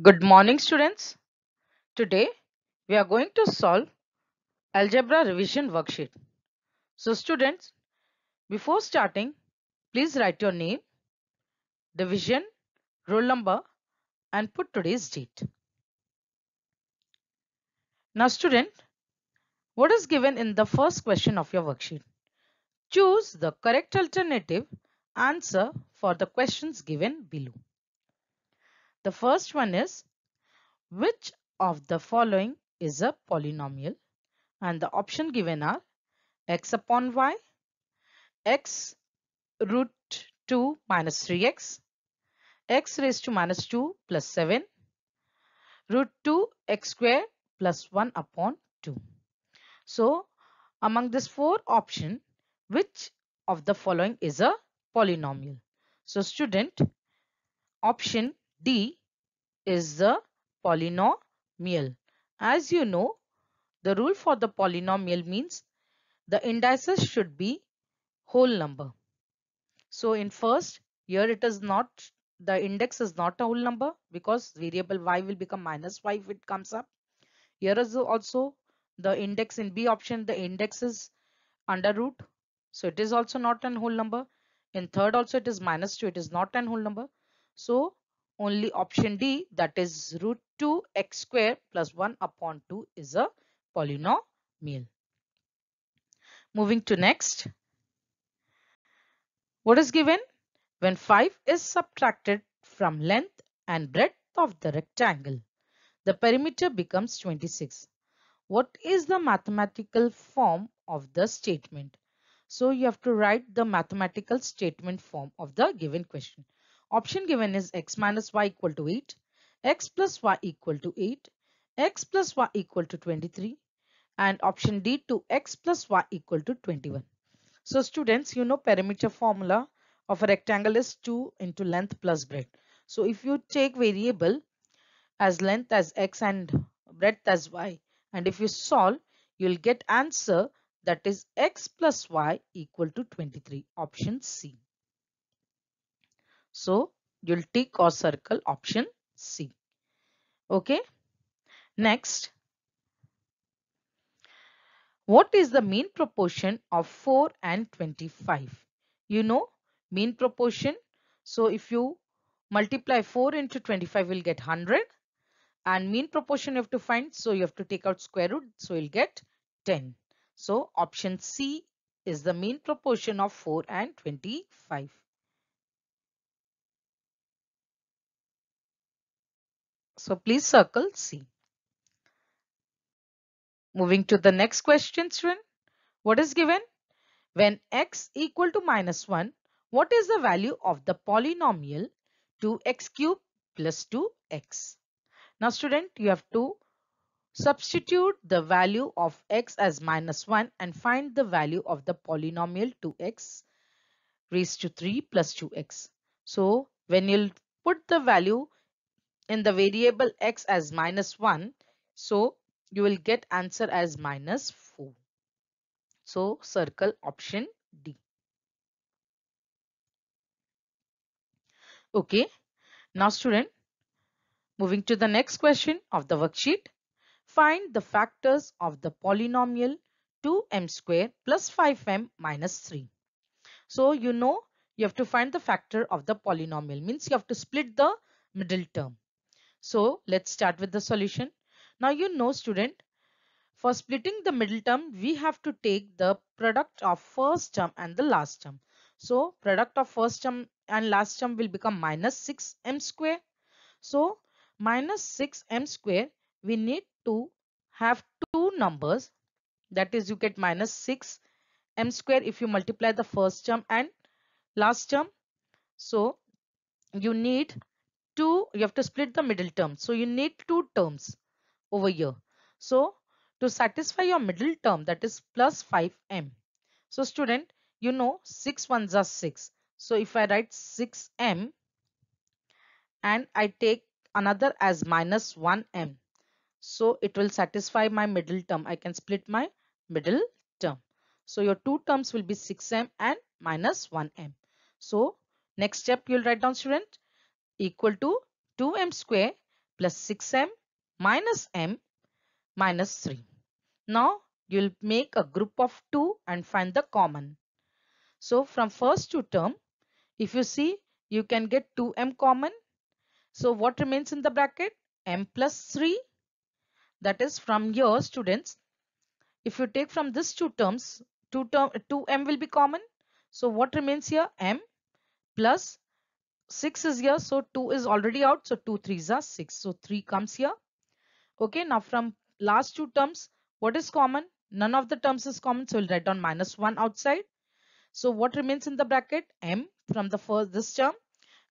Good morning, students. Today we are going to solve algebra revision worksheet. So, students, before starting, please write your name, division, roll number, and put today's date. Now, student, what is given in the first question of your worksheet? Choose the correct alternative answer for the questions given below. The first one is which of the following is a polynomial? And the option given are x upon y, x root 2 minus 3x, x raised to minus 2 plus 7, root 2 x square plus 1 upon 2. So, among these four options, which of the following is a polynomial? So, student, option D is the polynomial. As you know, the rule for the polynomial means the indices should be whole number. So in first, here it is not, the index is not a whole number because variable y will become minus y if it comes up. Here is also the index in B option, the index is under root. So it is also not an whole number. In third also it is minus 2, it is not an whole number. So only option D, that is root 2 x square plus 1 upon 2 is a polynomial. Moving to next. What is given? When 5 is subtracted from length and breadth of the rectangle, the perimeter becomes 26. What is the mathematical form of the statement? So you have to write the mathematical statement form of the given question. Option given is x minus y equal to 8, x plus y equal to 8, x plus y equal to 23, and option D 2x plus y equal to 21. So students, you know perimeter formula of a rectangle is 2 into length plus breadth. So if you take variable as length as x and breadth as y, and if you solve, you'll get answer, that is x plus y equal to 23, option C. So you'll tick or circle option C. Okay. Next, what is the mean proportion of 4 and 25? You know mean proportion. So if you multiply 4 into 25, will get 100. And mean proportion you have to find. So you have to take out square root. So you'll get 10. So option C is the mean proportion of 4 and 25. So please circle C. Moving to the next question, student. What is given? When x equal to minus 1, what is the value of the polynomial 2x cube plus 2x? Now student, you have to substitute the value of x as minus 1 and find the value of the polynomial 2x raised to 3 plus 2x. So when you'll put the value in the variable x as minus 1, so you will get answer as minus 4. So circle option D. Okay. Now student, moving to the next question of the worksheet. Find the factors of the polynomial 2m square plus 5m minus 3. So you know you have to find the factor of the polynomial, means you have to split the middle term. So let's start with the solution. Now you know student, for splitting the middle term we have to take the product of first term and the last term. So product of first term and last term will become minus 6m square. So minus 6m square, we need to have two numbers, that is you get minus 6m square if you multiply the first term and last term. So you need two, you have to split the middle term. So you need two terms over here. So to satisfy your middle term, that is plus 5m. So student, you know 6 ones are 6. So if I write 6m and I take another as minus 1m, so it will satisfy my middle term. I can split my middle term. So your two terms will be 6m and minus 1m. So next step you'll write down student, equal to 2m square plus 6m minus m minus 3. Now you'll make a group of 2 and find the common. So from first two term, if you see, you can get 2m common. So what remains in the bracket? M plus 3. That is, from here, students, if you take from this two terms, 2m will be common. So what remains here? M plus 6 is here. So 2 is already out. So 2 3s are 6. So 3 comes here. Okay, now from last two terms, what is common? None of the terms is common. So we'll write down minus 1 outside. So what remains in the bracket? M from the first this term,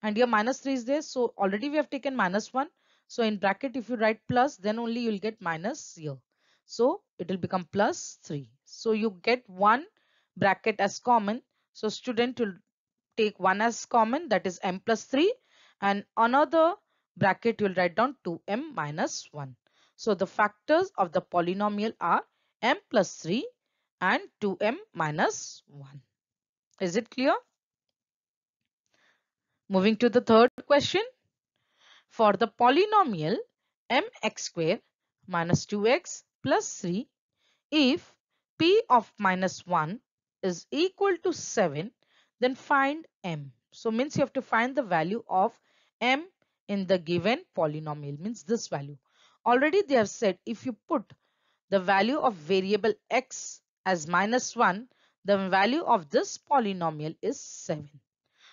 and here minus 3 is there. So already we have taken minus 1. So in bracket, if you write plus, then only you will get minus here. So it will become plus 3. So you get one bracket as common. So student will take one as common, that is m plus 3, and another bracket you will write down 2m minus 1. So the factors of the polynomial are m plus 3 and 2m minus 1. Is it clear? Moving to the third question. For the polynomial mx square minus 2x plus 3, if p of minus 1 is equal to 7, then find m. So means you have to find the value of m in the given polynomial, means this value. Already they have said if you put the value of variable x as minus 1, the value of this polynomial is 7.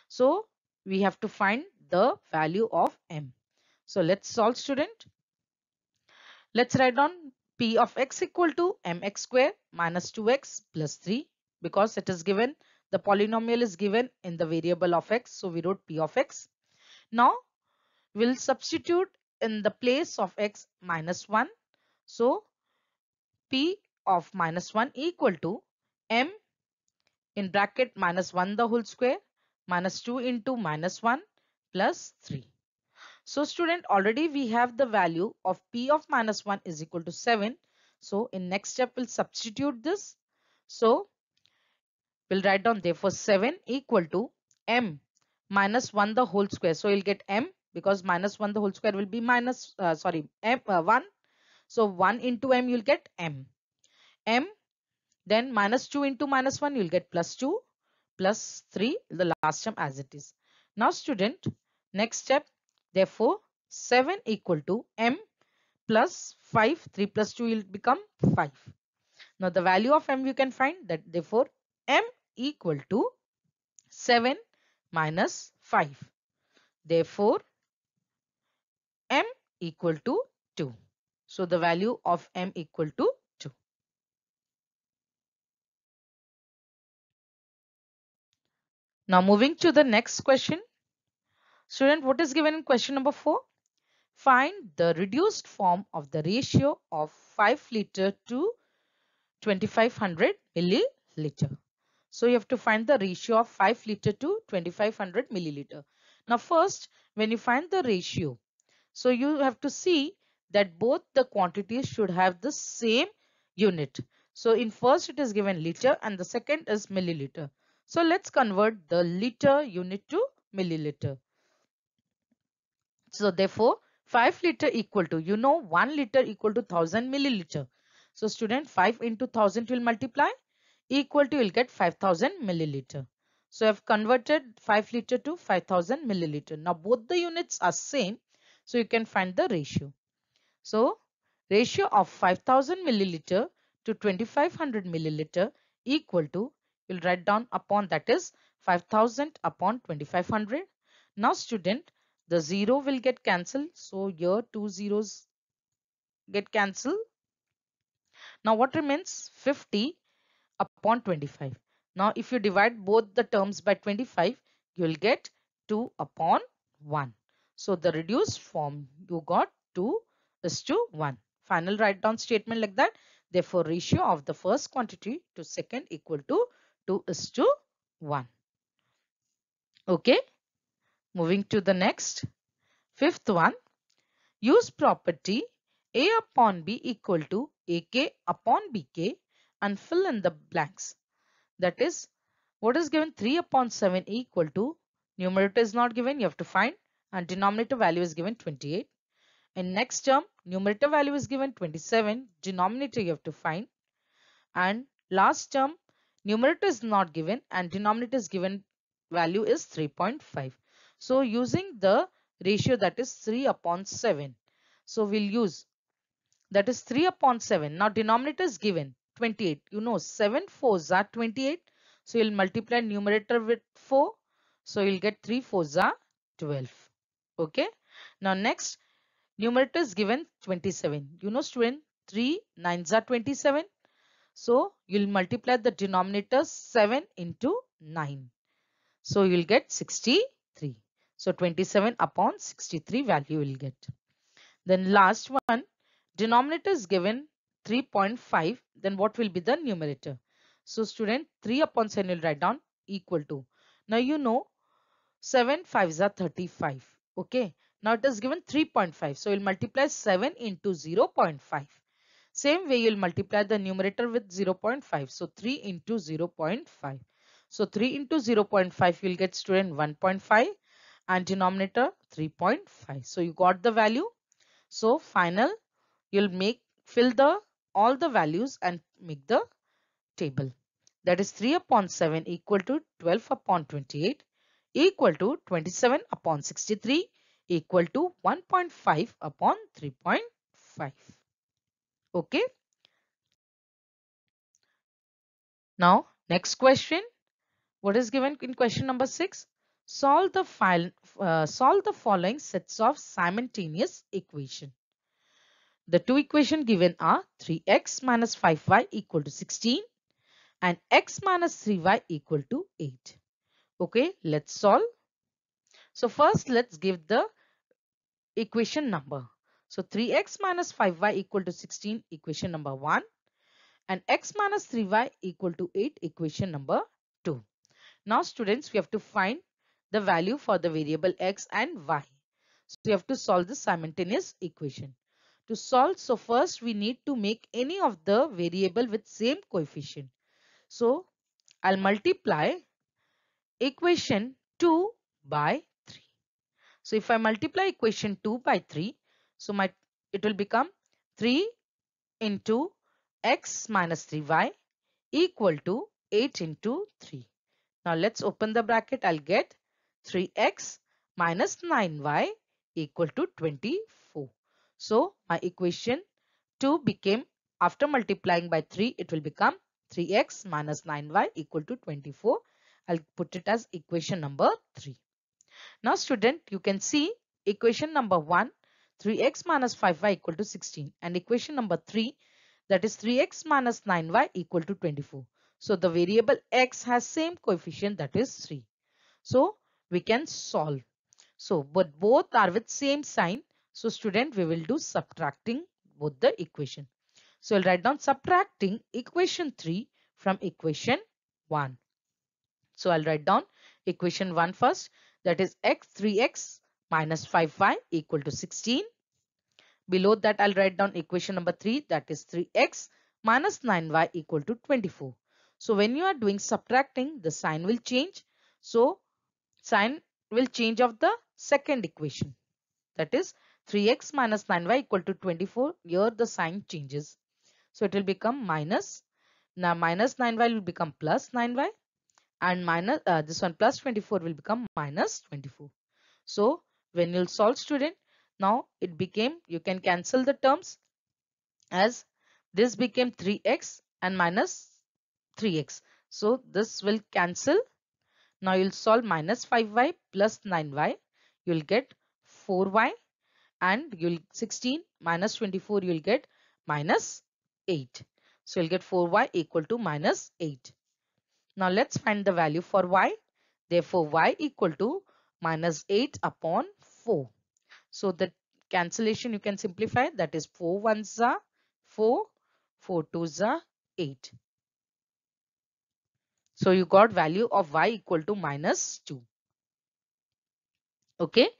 So we have to find the value of m. So let's solve, student. Let's write down p of x equal to mx square minus 2x plus 3, because it is given, the polynomial is given in the variable of x. So we wrote p of x. Now we'll substitute in the place of x minus 1. So p of minus 1 equal to m in bracket minus 1 the whole square minus 2 into minus 1 plus 3. So student, already we have the value of p of minus 1 is equal to 7. So in next step we'll substitute this. So we'll write down therefore 7 equal to m minus 1 the whole square. So you'll get m, because minus 1 the whole square will be minus m 1. So 1 into m you'll get m. Then minus 2 into minus 1 you'll get plus 2 plus 3, the last term as it is. Now student, next step, therefore 7 equal to m plus 5, 3 plus 2 will become 5. Now the value of m you can find, that therefore m equal to 7 minus 5. Therefore m equal to 2. So the value of m equal to 2. Now moving to the next question. Student, what is given in question number 4? Find the reduced form of the ratio of 5 liter to 2500 milliliter. So you have to find the ratio of 5 liter to 2500 milliliter. Now first, when you find the ratio, so you have to see that both the quantities should have the same unit. So in first it is given liter and the second is milliliter. So let's convert the liter unit to milliliter. So therefore 5 liter equal to, 1 liter equal to 1000 milliliter. So student, 5 into 1000 will multiply, equal to, you'll get 5000 milliliter. So I've converted 5 liter to 5000 milliliter. Now both the units are same, so you can find the ratio. So ratio of 5000 milliliter to 2500 milliliter equal to, you'll write down upon, that is 5000 upon 2500. Now student, the 0 will get cancelled. So here 2 zeros get cancelled. Now what remains? 50 upon 25. Now if you divide both the terms by 25, you will get 2 upon 1. So the reduced form you got 2 is to 1. Final write down statement like that. Therefore ratio of the first quantity to second equal to 2 is to 1. Okay. Moving to the next. Fifth one. Use property A upon B equal to AK upon BK and fill in the blanks. That is, what is given? 3 upon 7 equal to, numerator is not given, you have to find, and denominator value is given 28. In next term, numerator value is given 27, denominator you have to find. And last term, numerator is not given and denominator is given, value is 3.5. So using the ratio that is 3 upon 7. So we'll use that is 3 upon 7. Now denominator is given 28. You know 7 fours are 28. So you'll multiply numerator with 4. So you'll get 3 fours are 12. Okay. Now next, numerator is given 27. You know student, 3 nines are 27. So you'll multiply the denominator 7 into 9. So you'll get 63. So 27 upon 63 value you'll get. Then last one, denominator is given 3.5. Then what will be the numerator? So student, 3 upon 7 will write down equal to. Now you know 7 fives are 35. Okay. Now it is given 3.5. So you'll multiply 7 into 0.5. Same way you'll multiply the numerator with 0.5. So 3 into 0.5. So 3 into 0.5 you'll get student 1.5 and denominator 3.5. So you got the value. So final, you'll fill the all the values and make the table. That is 3 upon 7 equal to 12 upon 28 equal to 27 upon 63 equal to 1.5 upon 3.5. Okay. Now next question. What is given in question number 6? Solve the following sets of simultaneous equation. The two equations given are 3x minus 5y equal to 16 and x minus 3y equal to 8. Okay, let's solve. So first let's give the equation number. So 3x minus 5y equal to 16, equation number 1, and x minus 3y equal to 8, equation number 2. Now students, we have to find the value for the variable x and y. So we have to solve the simultaneous equation. To solve, so first we need to make any of the variable with same coefficient. So I'll multiply equation 2 by 3. So if I multiply equation 2 by 3, so it will become 3 into x minus 3y equal to 8 into 3. Now let's open the bracket. I'll get 3x minus 9y equal to 24. So my equation 2 became, after multiplying by 3, it will become 3x minus 9y equal to 24. I'll put it as equation number 3. Now student, you can see equation number 1, 3x minus 5y equal to 16, and equation number 3, that is 3x minus 9y equal to 24. So the variable x has same coefficient, that is 3. So we can solve. So but both are with same sign. So student, we will do subtracting both the equation. So I'll write down subtracting equation 3 from equation 1. So I'll write down equation 1 first. That is 3x minus 5y equal to 16. Below that I'll write down equation number 3, that is 3x minus 9y equal to 24. So when you are doing subtracting, the sign will change. So sign will change of the second equation. That is 3x minus 9y equal to 24. Here the sign changes. So it will become minus. Now minus 9y will become plus 9y. And minus this one plus 24 will become minus 24. So when you'll solve student, now it became, you can cancel the terms, as this became 3x and minus 3x. So this will cancel. Now you'll solve minus 5y plus 9y. You'll get 4y, and you'll 16 minus 24 you'll get minus 8. So you'll get 4y equal to minus 8. Now let's find the value for y. Therefore y equal to minus 8 upon 4. So the cancellation you can simplify, that is 4 ones are 4, 4 twos are 8. So you got value of y equal to minus 2. Okay.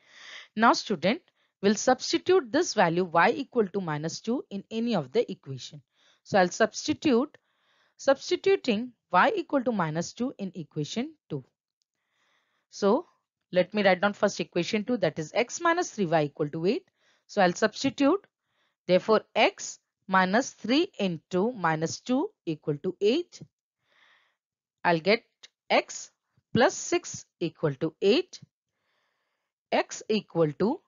Now student, will substitute this value y equal to minus 2 in any of the equation. So I'll substituting y equal to minus 2 in equation 2. So let me write down first equation 2, that is x minus 3y equal to 8. So I'll substitute. Therefore, x minus 3 into minus 2 equal to 8. I'll get x plus 6 equal to 8. X equal to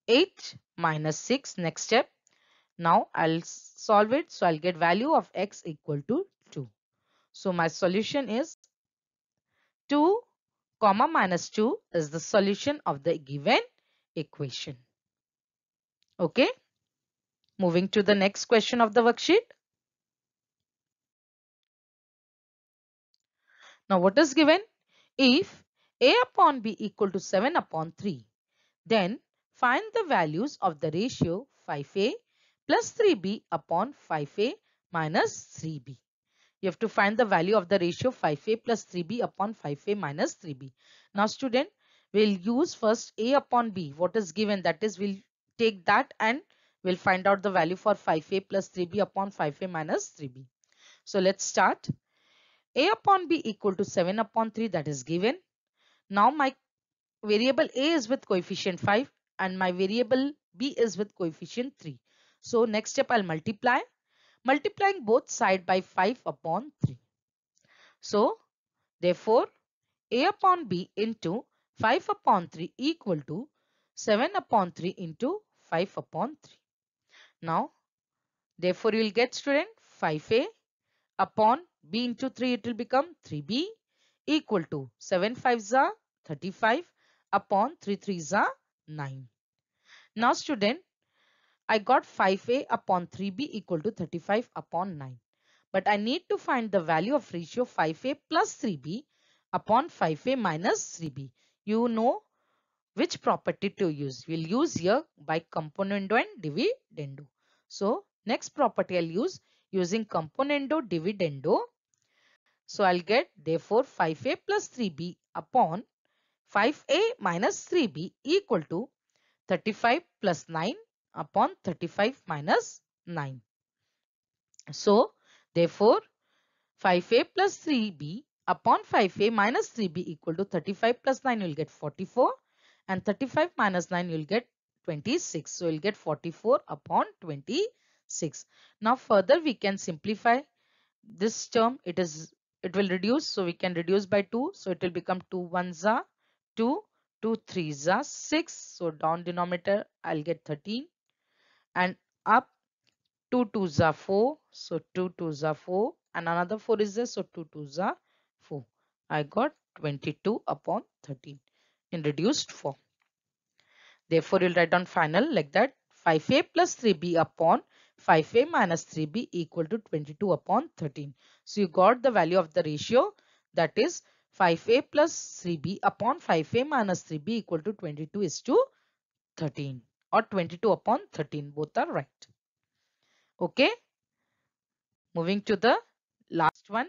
8 minus 6. Next step. Now I'll solve it. So I'll get value of x equal to 2. So my solution is 2 comma minus 2 is the solution of the given equation. Okay. Moving to the next question of the worksheet. Now what is given? If a upon b equal to 7 upon 3, then find the values of the ratio 5a plus 3b upon 5a minus 3b. You have to find the value of the ratio 5a plus 3b upon 5a minus 3b. Now student, we'll use first a upon b. What is given, that is, we'll take that and we'll find out the value for 5a plus 3b upon 5a minus 3b. So let's start. A upon b equal to 7 upon 3, that is given. Now my variable a is with coefficient 5 and my variable b is with coefficient 3. So next step I'll multiply. Multiplying both side by 5 upon 3. So therefore a upon b into 5 upon 3 equal to 7 upon 3 into 5 upon 3. Now therefore you will get, student, 5a upon b into 3, it will become 3b equal to 7 5s are 35 upon 3 3s are 9. Now student, I got 5a upon 3b equal to 35 upon 9. But I need to find the value of ratio 5a plus 3b upon 5a minus 3b. You know which property to use. We'll use here by componendo and dividendo. So next property I'll use using componendo dividendo. So I'll get therefore 5a plus 3b upon 5a minus 3b equal to 35 plus 9 upon 35 minus 9. So therefore 5a plus 3b upon 5a minus 3b equal to 35 plus 9, you will get 44, and 35 minus 9 you will get 26. So you will get 44 upon 26. Now further we can simplify this term. It will reduce, so we can reduce by 2. So it will become 2 1s are 2, 2 3s are 6. So down denominator I'll get 13, and up 2 2s are 4. So 2 2s are 4, and another 4 is there. So 2 2s are 4. I got 22 upon 13 in reduced form. Therefore, you'll write down final like that. 5a plus 3b upon 5a minus 3b equal to 22 upon 13. So you got the value of the ratio, that is 5a plus 3b upon 5a minus 3b equal to 22 is to 13, or 22 upon 13. Both are right. Okay. Moving to the last one.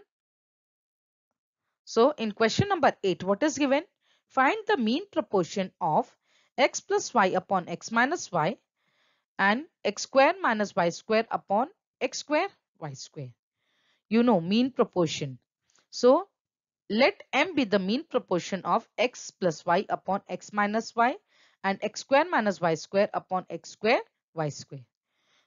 So in question number 8, what is given? Find the mean proportion of x plus y upon x minus y and x square minus y square upon x square y square. You know mean proportion. So let m be the mean proportion of x plus y upon x minus y and x square minus y square upon x square y square.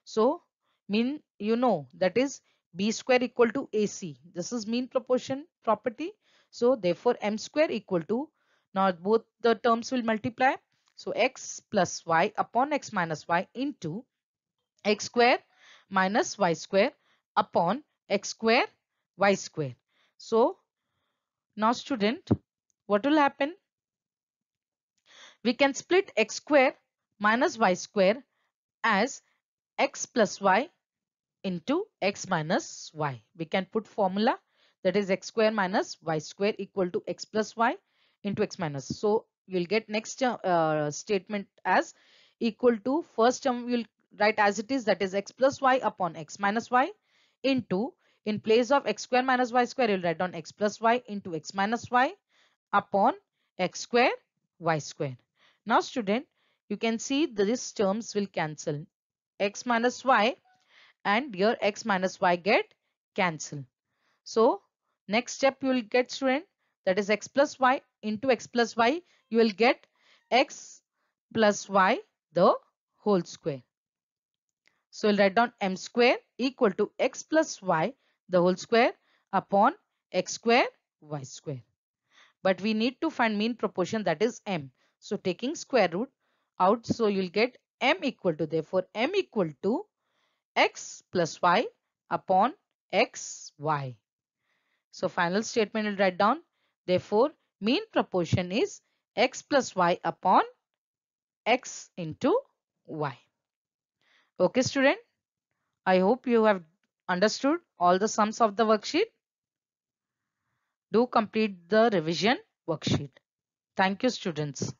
So mean, you know, that is b square equal to ac. This is mean proportion property. So therefore m square equal to, now both the terms will multiply. So x plus y upon x minus y into x square minus y square upon x square y square. So now student, what will happen? We can split x square minus y square as x plus y into x minus y. We can put formula, that is x square minus y square equal to x plus y into x minus. So you'll get next statement as equal to, first term you'll write as it is, that is x plus y upon x minus y into, in place of x square minus y square you'll write down x plus y into x minus y upon x square y square. Now student, you can see these terms will cancel. X minus y and here x minus y get cancelled. So next step you will get, student, that is x plus y into x plus y, you will get x plus y the whole square. So we'll write down m square equal to x plus y the whole square upon x square y square. But we need to find mean proportion, that is m. So taking square root out, so you'll get m equal to, therefore m equal to x plus y upon x y. So final statement will write down, therefore mean proportion is x plus y upon x into y. Okay student, I hope you have understood all the sums of the worksheet. Do complete the revision worksheet. Thank you students.